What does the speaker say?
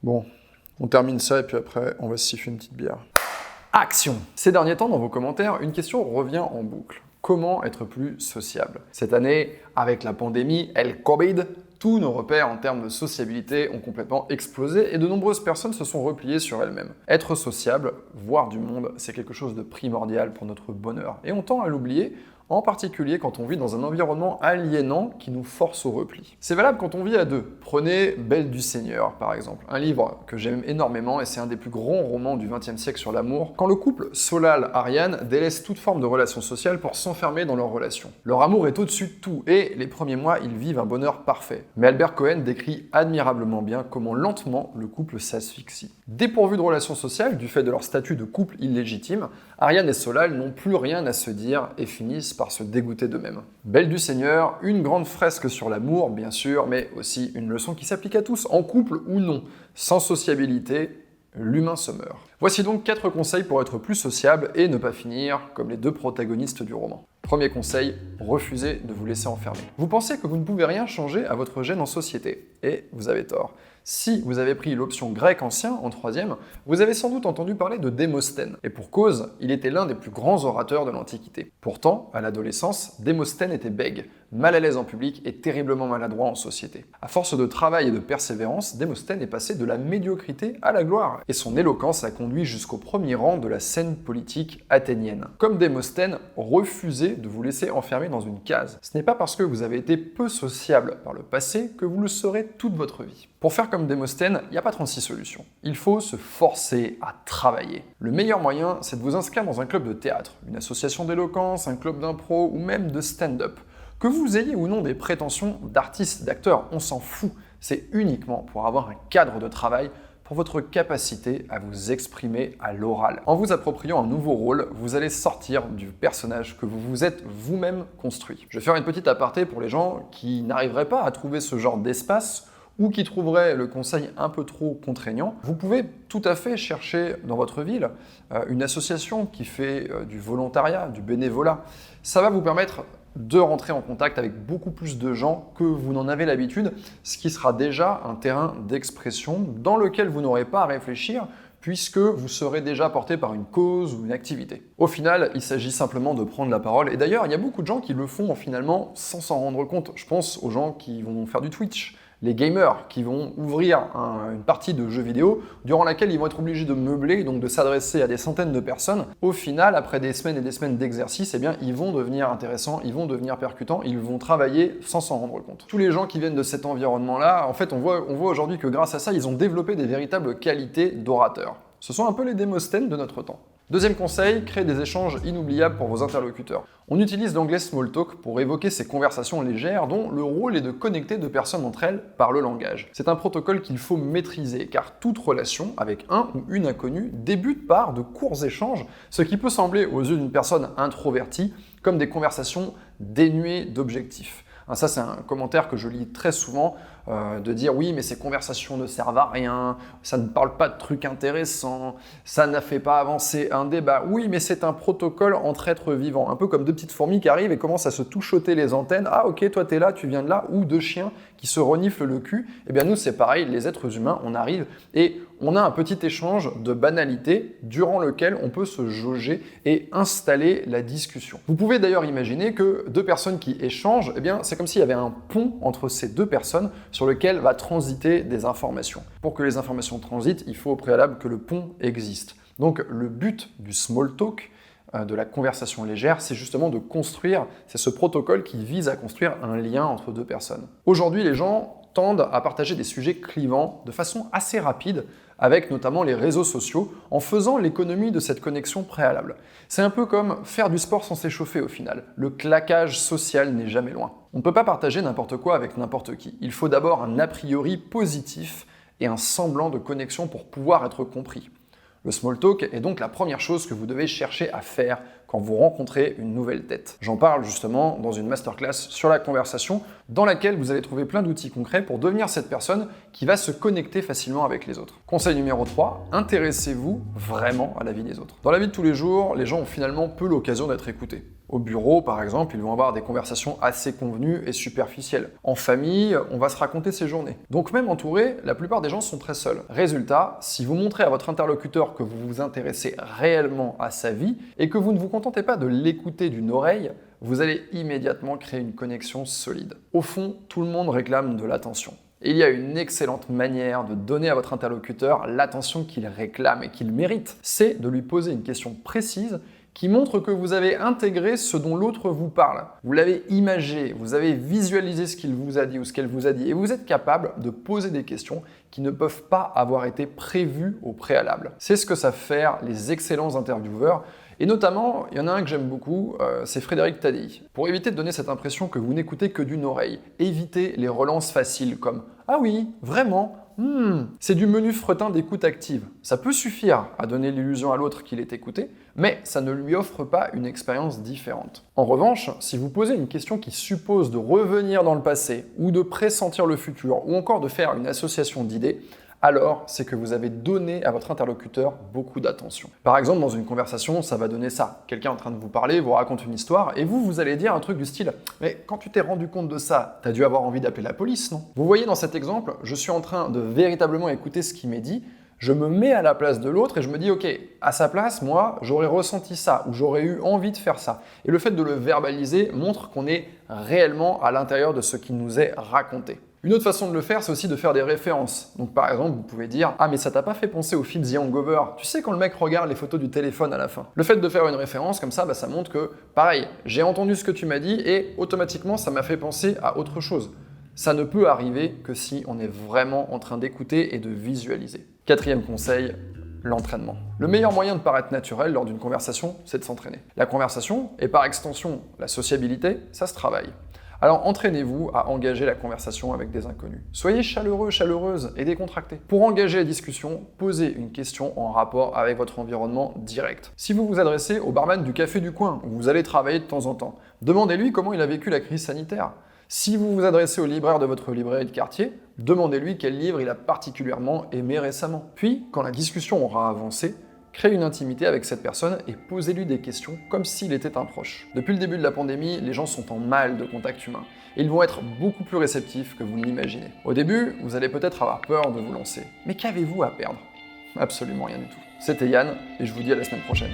Bon, on termine ça et puis après, on va se siffler une petite bière. Action! Ces derniers temps, dans vos commentaires, une question revient en boucle. Comment être plus sociable? Cette année, avec la pandémie et le Covid, tous nos repères en termes de sociabilité ont complètement explosé et de nombreuses personnes se sont repliées sur elles-mêmes. Être sociable, voir du monde, c'est quelque chose de primordial pour notre bonheur. Et on tend à l'oublier, en particulier quand on vit dans un environnement aliénant qui nous force au repli. C'est valable quand on vit à deux. Prenez Belle du Seigneur, par exemple, un livre que j'aime énormément et c'est un des plus grands romans du XXe siècle sur l'amour, quand le couple Solal-Ariane délaisse toute forme de relation sociale pour s'enfermer dans leur relation. Leur amour est au-dessus de tout et les premiers mois, ils vivent un bonheur parfait. Mais Albert Cohen décrit admirablement bien comment lentement le couple s'asphyxie. Dépourvus de relations sociales, du fait de leur statut de couple illégitime, Ariane et Solal n'ont plus rien à se dire et finissent par se dégoûter d'eux-mêmes. Belle du Seigneur, une grande fresque sur l'amour, bien sûr, mais aussi une leçon qui s'applique à tous, en couple ou non. Sans sociabilité, l'humain se meurt. Voici donc 4 conseils pour être plus sociable et ne pas finir comme les 2 protagonistes du roman. Premier conseil, refusez de vous laisser enfermer. Vous pensez que vous ne pouvez rien changer à votre gène en société, et vous avez tort. Si vous avez pris l'option grec ancien en 3e, vous avez sans doute entendu parler de Démosthène. Et pour cause, il était l'un des plus grands orateurs de l'Antiquité. Pourtant, à l'adolescence, Démosthène était bègue, mal à l'aise en public et terriblement maladroit en société. À force de travail et de persévérance, Démosthène est passé de la médiocrité à la gloire, et son éloquence l'a conduit jusqu'au premier rang de la scène politique athénienne. Comme Démosthène, refusez de vous laisser enfermer dans une case. Ce n'est pas parce que vous avez été peu sociable par le passé que vous le serez toute votre vie. Pour faire comme Démosthène, il n'y a pas 36 solutions. Il faut se forcer à travailler. Le meilleur moyen, c'est de vous inscrire dans un club de théâtre, une association d'éloquence, un club d'impro ou même de stand-up. Que vous ayez ou non des prétentions d'artiste, d'acteur, on s'en fout. C'est uniquement pour avoir un cadre de travail pour votre capacité à vous exprimer à l'oral. En vous appropriant un nouveau rôle, vous allez sortir du personnage que vous vous êtes vous-même construit. Je vais faire une petite aparté pour les gens qui n'arriveraient pas à trouver ce genre d'espace ou qui trouveraient le conseil un peu trop contraignant. Vous pouvez tout à fait chercher dans votre ville une association qui fait du volontariat, du bénévolat. Ça va vous permettre de rentrer en contact avec beaucoup plus de gens que vous n'en avez l'habitude, ce qui sera déjà un terrain d'expression dans lequel vous n'aurez pas à réfléchir puisque vous serez déjà porté par une cause ou une activité. Au final, il s'agit simplement de prendre la parole, et d'ailleurs, il y a beaucoup de gens qui le font finalement sans s'en rendre compte. Je pense aux gens qui vont faire du Twitch, les gamers qui vont ouvrir une partie de jeux vidéo durant laquelle ils vont être obligés de meubler, donc de s'adresser à des centaines de personnes. Au final, après des semaines et des semaines d'exercice, eh bien, ils vont devenir intéressants, ils vont devenir percutants, ils vont travailler sans s'en rendre compte. Tous les gens qui viennent de cet environnement-là, en fait, on voit aujourd'hui que grâce à ça, ils ont développé des véritables qualités d'orateurs. Ce sont un peu les Démosthènes de notre temps. Deuxième conseil, créez des échanges inoubliables pour vos interlocuteurs. On utilise l'anglais small talk pour évoquer ces conversations légères dont le rôle est de connecter deux personnes entre elles par le langage. C'est un protocole qu'il faut maîtriser car toute relation avec un ou une inconnue débute par de courts échanges, ce qui peut sembler aux yeux d'une personne introvertie comme des conversations dénuées d'objectifs. Ça, c'est un commentaire que je lis très souvent, de dire oui, mais ces conversations ne servent à rien, ça ne parle pas de trucs intéressants, ça n'a fait pas avancer un débat. Oui, mais c'est un protocole entre êtres vivants, un peu comme deux petites fourmis qui arrivent et commencent à se touchoter les antennes. Ah ok, toi t'es là, tu viens de là, ou deux chiens qui se reniflent le cul. Eh bien nous, c'est pareil, les êtres humains, on arrive et on a un petit échange de banalité durant lequel on peut se jauger et installer la discussion. Vous pouvez d'ailleurs imaginer que deux personnes qui échangent, eh bien c'est comme s'il y avait un pont entre ces deux personnes sur lequel va transiter des informations. Pour que les informations transitent, il faut au préalable que le pont existe. Donc le but du small talk, de la conversation légère, c'est justement de construire, c'est ce protocole qui vise à construire un lien entre deux personnes. Aujourd'hui, les gens tendent à partager des sujets clivants de façon assez rapide, avec notamment les réseaux sociaux, en faisant l'économie de cette connexion préalable. C'est un peu comme faire du sport sans s'échauffer au final. Le claquage social n'est jamais loin. On ne peut pas partager n'importe quoi avec n'importe qui. Il faut d'abord un a priori positif et un semblant de connexion pour pouvoir être compris. Le small talk est donc la première chose que vous devez chercher à faire quand vous rencontrez une nouvelle tête. J'en parle justement dans une masterclass sur la conversation dans laquelle vous allez trouver plein d'outils concrets pour devenir cette personne qui va se connecter facilement avec les autres. Conseil numéro 3, intéressez-vous vraiment à la vie des autres. Dans la vie de tous les jours, les gens ont finalement peu l'occasion d'être écoutés. Au bureau, par exemple, ils vont avoir des conversations assez convenues et superficielles. En famille, on va se raconter ses journées. Donc même entouré, la plupart des gens sont très seuls. Résultat, si vous montrez à votre interlocuteur que vous vous intéressez réellement à sa vie et que vous ne vous contentez pas de l'écouter d'une oreille, vous allez immédiatement créer une connexion solide. Au fond, tout le monde réclame de l'attention. Et il y a une excellente manière de donner à votre interlocuteur l'attention qu'il réclame et qu'il mérite. C'est de lui poser une question précise qui montre que vous avez intégré ce dont l'autre vous parle. Vous l'avez imagé, vous avez visualisé ce qu'il vous a dit ou ce qu'elle vous a dit, et vous êtes capable de poser des questions qui ne peuvent pas avoir été prévues au préalable. C'est ce que savent faire les excellents intervieweurs, et notamment, il y en a un que j'aime beaucoup, c'est Frédéric Tadei. Pour éviter de donner cette impression que vous n'écoutez que d'une oreille, évitez les relances faciles comme « Ah oui, vraiment ? C'est du menu fretin d'écoute active. Ça peut suffire à donner l'illusion à l'autre qu'il est écouté, mais ça ne lui offre pas une expérience différente. En revanche, si vous posez une question qui suppose de revenir dans le passé, ou de pressentir le futur, ou encore de faire une association d'idées, alors c'est que vous avez donné à votre interlocuteur beaucoup d'attention. Par exemple, dans une conversation, ça va donner ça. Quelqu'un est en train de vous parler, vous raconte une histoire, et vous allez dire un truc du style « Mais quand tu t'es rendu compte de ça, t'as dû avoir envie d'appeler la police, non ?» Vous voyez dans cet exemple, je suis en train de véritablement écouter ce qui m'est dit, je me mets à la place de l'autre et je me dis « Ok, à sa place, moi, j'aurais ressenti ça, ou j'aurais eu envie de faire ça. » Et le fait de le verbaliser montre qu'on est réellement à l'intérieur de ce qui nous est raconté. Une autre façon de le faire, c'est aussi de faire des références. Donc par exemple, vous pouvez dire « Ah mais ça t'a pas fait penser au film The Hangover ?» Tu sais quand le mec regarde les photos du téléphone à la fin. Le fait de faire une référence comme ça, ça montre que, pareil, j'ai entendu ce que tu m'as dit et automatiquement ça m'a fait penser à autre chose. Ça ne peut arriver que si on est vraiment en train d'écouter et de visualiser. Quatrième conseil, l'entraînement. Le meilleur moyen de paraître naturel lors d'une conversation, c'est de s'entraîner. La conversation, et par extension la sociabilité, ça se travaille. Alors entraînez-vous à engager la conversation avec des inconnus. Soyez chaleureux, chaleureuse et décontracté. Pour engager la discussion, posez une question en rapport avec votre environnement direct. Si vous vous adressez au barman du café du coin, où vous allez travailler de temps en temps, demandez-lui comment il a vécu la crise sanitaire. Si vous vous adressez au libraire de votre librairie de quartier, demandez-lui quel livre il a particulièrement aimé récemment. Puis, quand la discussion aura avancé, créez une intimité avec cette personne et posez-lui des questions comme s'il était un proche. Depuis le début de la pandémie, les gens sont en mal de contact humain et ils vont être beaucoup plus réceptifs que vous ne l'imaginez. Au début, vous allez peut-être avoir peur de vous lancer. Mais qu'avez-vous à perdre? Absolument rien du tout. C'était Yann et je vous dis à la semaine prochaine.